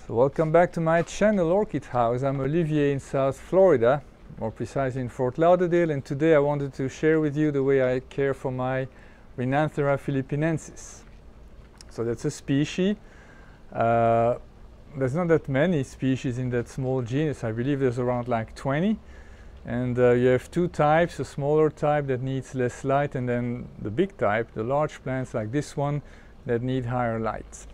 So welcome back to my channel Orchid House. I'm Olivier in South Florida, more precisely in Fort Lauderdale, and today I wanted to share with you the way I care for my Renanthera philippinensis. So that's a species. There's not that many species in that small genus. I believe there's around like 20. And you have two types, a smaller type that needs less light, and then the big type, the large plants like this one, that need higher light.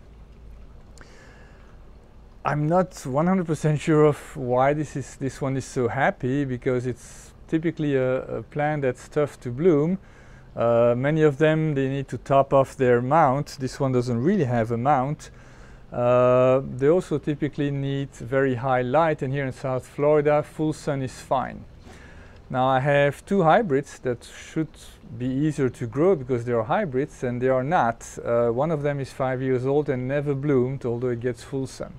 I'm not 100% sure of why this one is so happy, because it's typically a plant that's tough to bloom. Many of them, they need to top off their mount. This one doesn't really have a mount. They also typically need very high light, and here in South Florida, full sun is fine. Now I have two hybrids that should be easier to grow because they are hybrids, and they are not. One of them is 5 years old and never bloomed, although it gets full sun.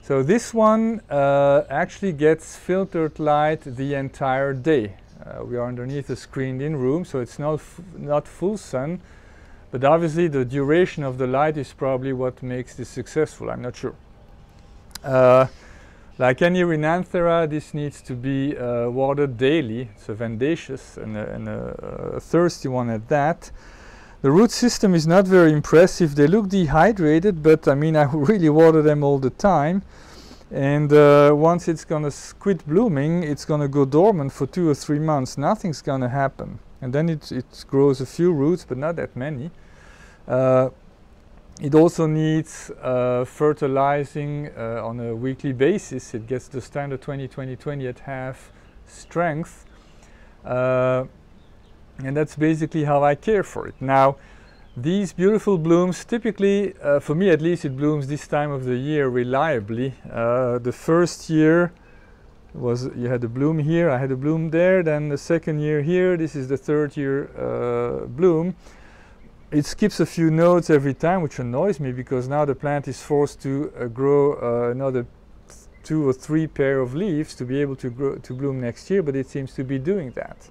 So this one actually gets filtered light the entire day. We are underneath a screened-in room, so it's not full sun, but obviously the duration of the light is probably what makes this successful. I'm not sure. Like any Renanthera, this needs to be watered daily. It's a vivacious and a thirsty one at that. The root system is not very impressive. They look dehydrated, but I mean, I really water them all the time. And once it's going to quit blooming, it's going to go dormant for 2 or 3 months. Nothing's going to happen. And then it grows a few roots, but not that many. It also needs fertilizing on a weekly basis. It gets the standard 20-20-20 at half strength. And that's basically how I care for it. Now, these beautiful blooms, typically, for me at least, it blooms this time of the year reliably. The first year was, you had a bloom here, I had a bloom there, then the second year here, this is the third year bloom. It skips a few nodes every time, which annoys me, because now the plant is forced to grow another 2 or 3 pair of leaves to be able to bloom next year, but it seems to be doing that.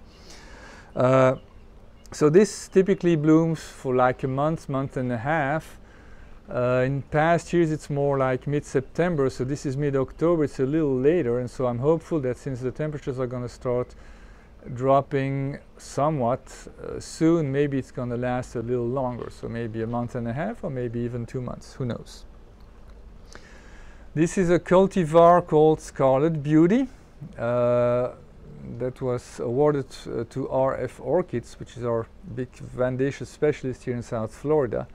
So this typically blooms for like a month and a half. In past years it's more like mid-September, so this is mid-October, it's a little later, and so I'm hopeful that since the temperatures are going to start dropping somewhat soon, maybe it's going to last a little longer, so maybe a month and a half or maybe even 2 months, who knows. This is a cultivar called Scarlet Beauty. That was awarded to RF Orchids, which is our big vivacious specialist here in South Florida,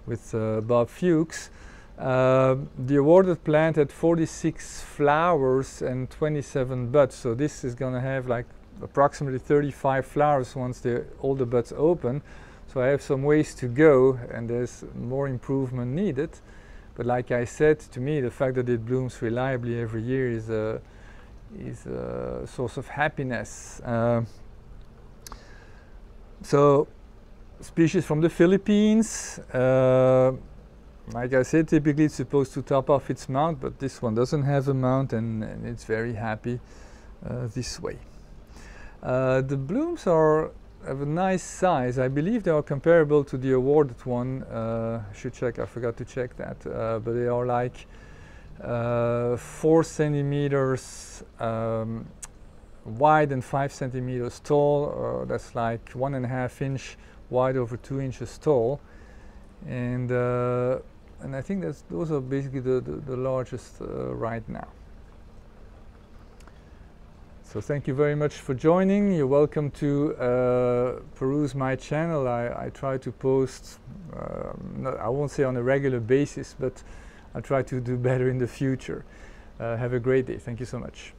with Bob Fuchs. The awarded plant had 46 flowers and 27 buds, so this is going to have like approximately 35 flowers once all the buds open. So I have some ways to go, and there's more improvement needed. But like I said, to me, the fact that it blooms reliably every year is a source of happiness. So, species from the Philippines. Like I said, typically it's supposed to top off its mount, but this one doesn't have a mount, and it's very happy this way. The blooms have a nice size. I believe they are comparable to the awarded one. I should check, I forgot to check that. But they are like 4 centimeters wide and 5 centimeters tall. That's like 1.5 inch wide over 2 inches tall. And I think those are basically the largest right now. So thank you very much for joining. You're welcome to peruse my channel. I try to post, I won't say on a regular basis, but I'll try to do better in the future. Have a great day. Thank you so much.